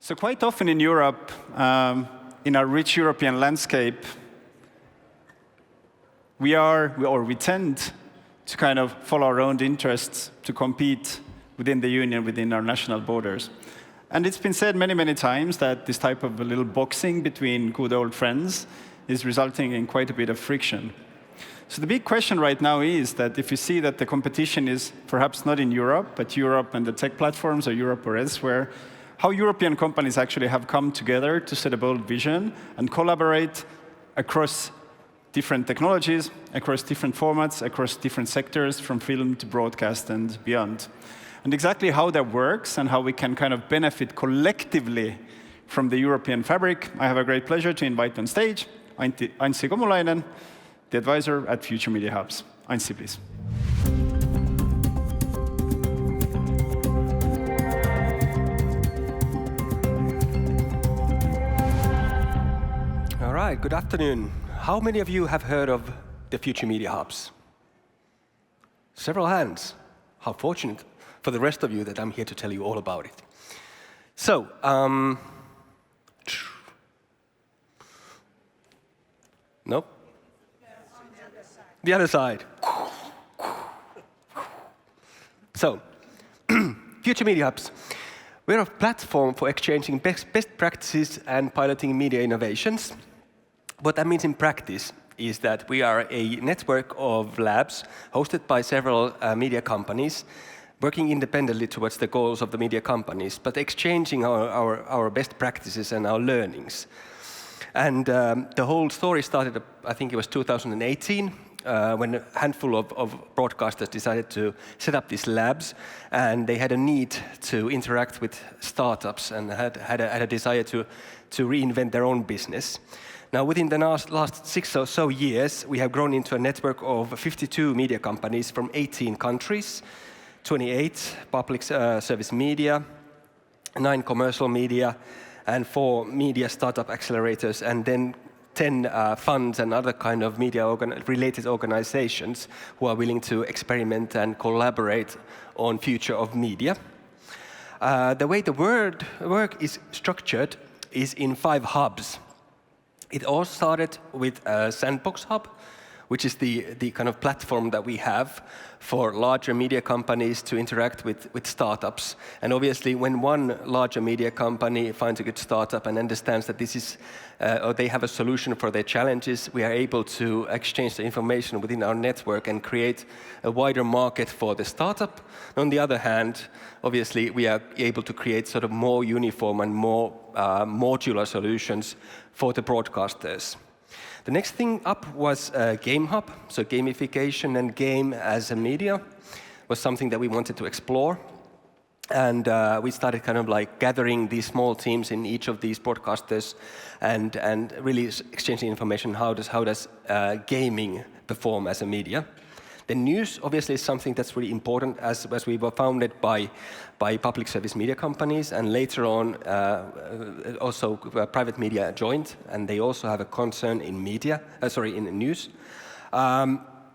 So quite often in Europe, in our rich European landscape, we tend to kind of follow our own interests, to compete within the union, within our national borders. And it's been said many, many times that this type of a little boxing between good old friends is resulting in quite a bit of friction. So the big question right now is that if you see that the competition is perhaps not in Europe, but Europe and the tech platforms, or Europe or elsewhere, how European companies actually have come together to set a bold vision and collaborate across different technologies, across different formats, across different sectors, from film to broadcast and beyond. And exactly how that works and how we can kind of benefit collectively from the European fabric, I have a great pleasure to invite on stage Anssi Komulainen, the advisor at Future Media Hubs. Anssi, please. All right, good afternoon. How many of you have heard of the Future Media Hubs? Several hands. How fortunate for the rest of you that I'm here to tell you all about it. So, no? The other side. So, Future Media Hubs. We're a platform for exchanging best practices and piloting media innovations. What that means in practice is that we are a network of labs hosted by several media companies, working independently towards the goals of the media companies, but exchanging our best practices and our learnings. And the whole story started, I think it was 2018, when a handful of broadcasters decided to set up these labs, and they had a need to interact with startups and had a desire to reinvent their own business. Now, within the last 6 or so years, we have grown into a network of 52 media companies from 18 countries, 28 public service media, 9 commercial media, and 4 media startup accelerators, and then 10 funds and other kind of media-related organizations who are willing to experiment and collaborate on future of media. The way the work is structured is in 5 hubs. It all started with a Sandbox Hub, which is the kind of platform that we have for larger media companies to interact with startups. And obviously, when one larger media company finds a good startup and understands that this is, or they have a solution for their challenges, we are able to exchange the information within our network and create a wider market for the startup. On the other hand, obviously, we are able to create sort of more uniform and more modular solutions for the broadcasters. The next thing up was Game Hub, so gamification and game as a media was something that we wanted to explore. And we started kind of like gathering these small teams in each of these broadcasters and really exchanging information, how does gaming perform as a media. The news obviously is something that's really important as we were founded by public service media companies, and later on also private media joined, and they also have a concern in media, in news.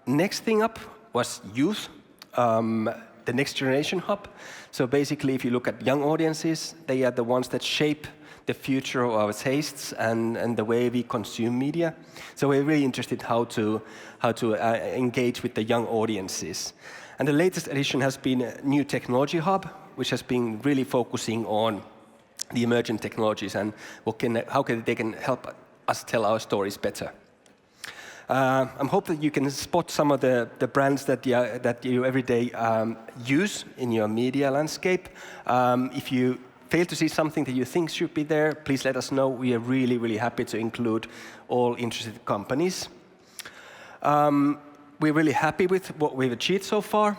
Next thing up was youth, the Next Generation Hub. So basically, if you look at young audiences, they are the ones that shape the future of our tastes and the way we consume media. So we're really interested how to engage with the young audiences. And the latest addition has been a new technology hub, which has been really focusing on the emerging technologies and how they can help us tell our stories better. I'm hoping that you can spot some of the brands that you every day use in your media landscape. If you fail to see something that you think should be there, please let us know. We are really, really happy to include all interested companies. We're really happy with what we've achieved so far.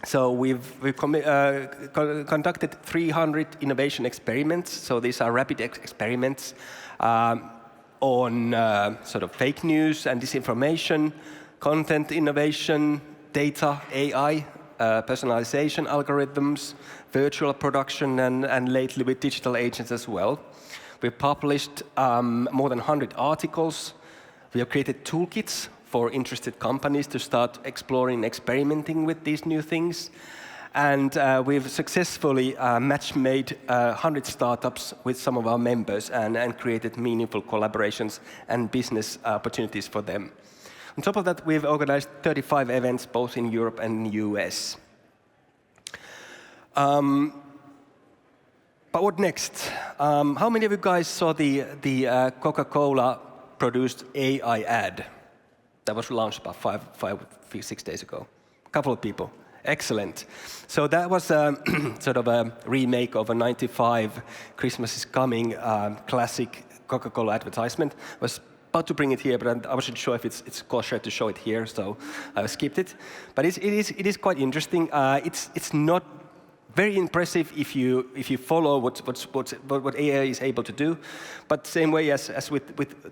So we've conducted 300 innovation experiments. So these are rapid experiments on sort of fake news and disinformation, content innovation, data, AI, personalization algorithms, virtual production, and lately with digital agents as well. We've published more than 100 articles. We have created toolkits for interested companies to start exploring and experimenting with these new things. And we've successfully match-made 100 startups with some of our members and created meaningful collaborations and business opportunities for them. On top of that, we've organized 35 events, both in Europe and in the US. But what next? How many of you guys saw the Coca-Cola produced AI ad that was launched about 6 days ago? A couple of people. Excellent. So that was sort of a remake of a 95 Christmas is Coming classic Coca-Cola advertisement. I was about to bring it here, but I wasn't sure if it's kosher to show it here, so I skipped it. But it is quite interesting. It's not very impressive if you follow what AI is able to do. But same way as with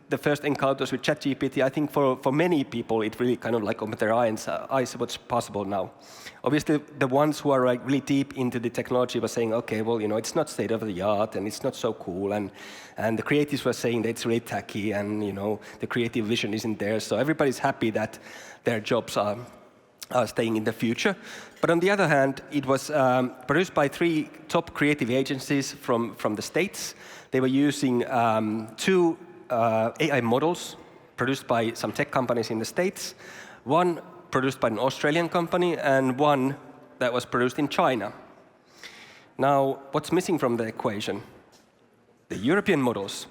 the first encounters with ChatGPT, I think for many people it really kind of like opened their eyes what's possible now. Obviously, the ones who are like really deep into the technology were saying, okay, well, it's not state of the art and it's not so cool, and the creatives were saying that it's really tacky and the creative vision isn't there. So everybody's happy that their jobs are staying in the future. But on the other hand, it was produced by 3 top creative agencies from the States. They were using 2 AI models produced by some tech companies in the States, one produced by an Australian company, and one that was produced in China. Now, what's missing from the equation? The European models.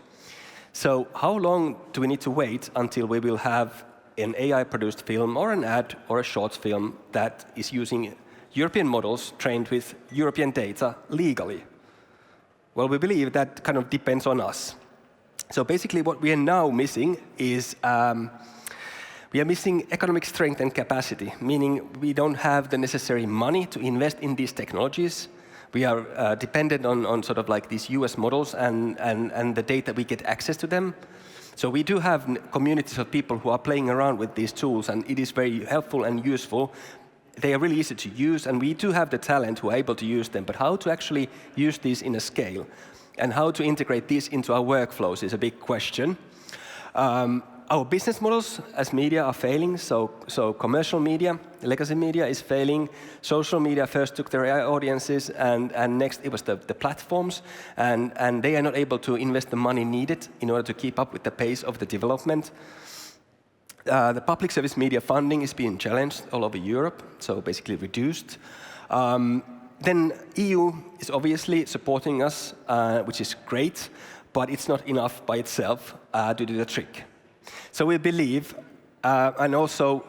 So how long do we need to wait until we will have an AI-produced film or an ad or a short film that is using European models trained with European data legally? Well, we believe that kind of depends on us. So basically what we are now missing is we are missing economic strength and capacity, meaning we don't have the necessary money to invest in these technologies. We are dependent on sort of like these US models and the data we get access to them. So we do have communities of people who are playing around with these tools, and it is very helpful and useful. They are really easy to use, and we do have the talent who are able to use them. But how to actually use these in a scale, and how to integrate these into our workflows is a big question. Our business models as media are failing, so commercial media, legacy media is failing. Social media first took their audiences, and next it was the platforms, and they are not able to invest the money needed in order to keep up with the pace of the development. The public service media funding is being challenged all over Europe, so basically reduced. Then EU is obviously supporting us, which is great, but it's not enough by itself to do the trick. So we believe, and also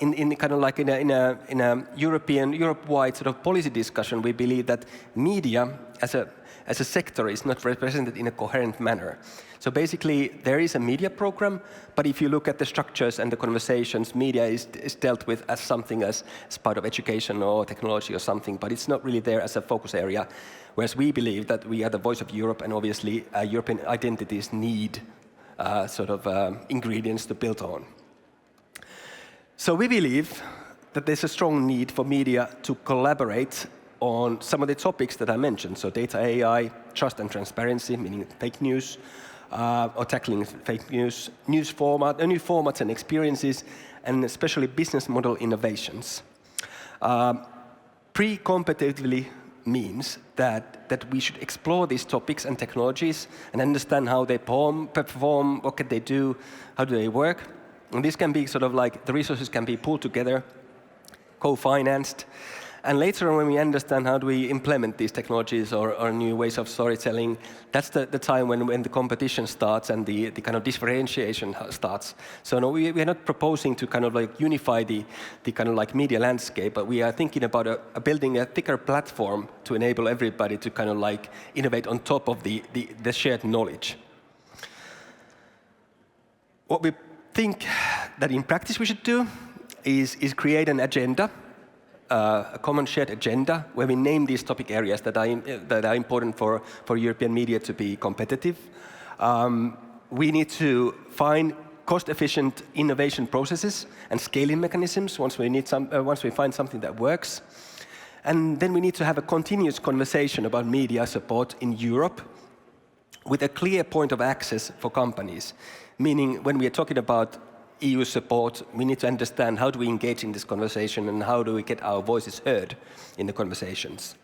in kind of like in a Europe-wide sort of policy discussion, we believe that media as a sector is not represented in a coherent manner. So basically, there is a media program, but if you look at the structures and the conversations, media is dealt with as something as part of education or technology or something, but it's not really there as a focus area. Whereas we believe that we are the voice of Europe, and obviously European identities need sort of ingredients to build on. So we believe that there's a strong need for media to collaborate on some of the topics that I mentioned. So data AI, trust and transparency, meaning fake news, or tackling fake news, new formats and experiences, and especially business model innovations. Pre-competitively means that we should explore these topics and technologies and understand how they perform, what can they do, how do they work. And this can be sort of like the resources can be pulled together, co-financed. And later on, when we understand how do we implement these technologies or new ways of storytelling, that's the time when the competition starts and the kind of differentiation starts. So no, we are not proposing to kind of like unify the kind of like media landscape, but we are thinking about building a thicker platform to enable everybody to kind of like innovate on top of the shared knowledge. What we think that in practice we should do is create an agenda, a common shared agenda where we name these topic areas that are important for European media to be competitive. We need to find cost-efficient innovation processes and scaling mechanisms once we find something that works. And then we need to have a continuous conversation about media support in Europe with a clear point of access for companies. Meaning when we are talking about EU support, we need to understand how do we engage in this conversation and how do we get our voices heard in the conversations.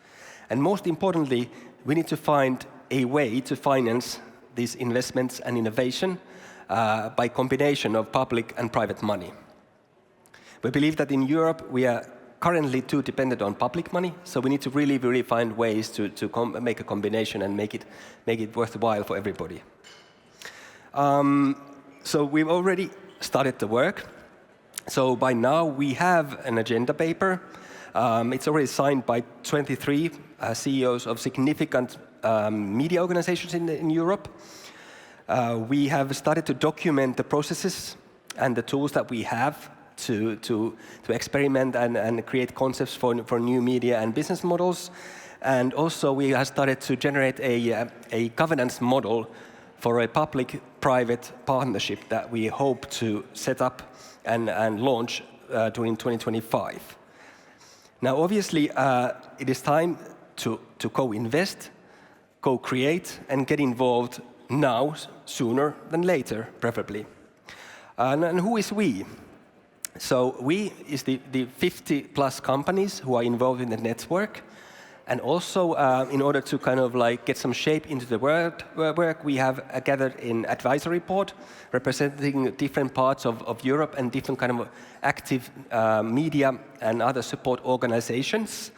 And most importantly, we need to find a way to finance these investments and innovation by combination of public and private money. We believe that in Europe we are currently too dependent on public money, so we need to really find ways to make a combination and make it worthwhile for everybody. So we've already started the work. So by now we have an agenda paper. It's already signed by 23 CEOs of significant media organizations in Europe. We have started to document the processes and the tools that we have to experiment and create concepts for new media and business models. And also we have started to generate a governance model for a public-private partnership that we hope to set up and launch during 2025. Now, obviously, it is time to co-invest, co-create, and get involved now, sooner than later, preferably. And who is we? So we is the 50+ companies who are involved in the network. And also, in order to kind of like get some shape into the work, we have gathered an advisory board representing different parts of Europe and different kind of active media and other support organizations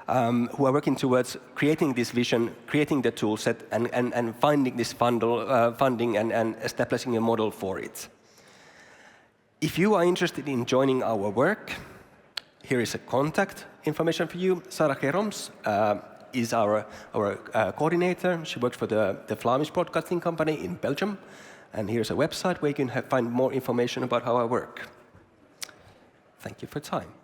who are working towards creating this vision, creating the tool set, and finding this funding and establishing a model for it. If you are interested in joining our work, here is a contact information for you. Sarah Keroms is our coordinator. She works for the Flemish Broadcasting Company in Belgium. And here's a website where you can find more information about how I work. Thank you for your time.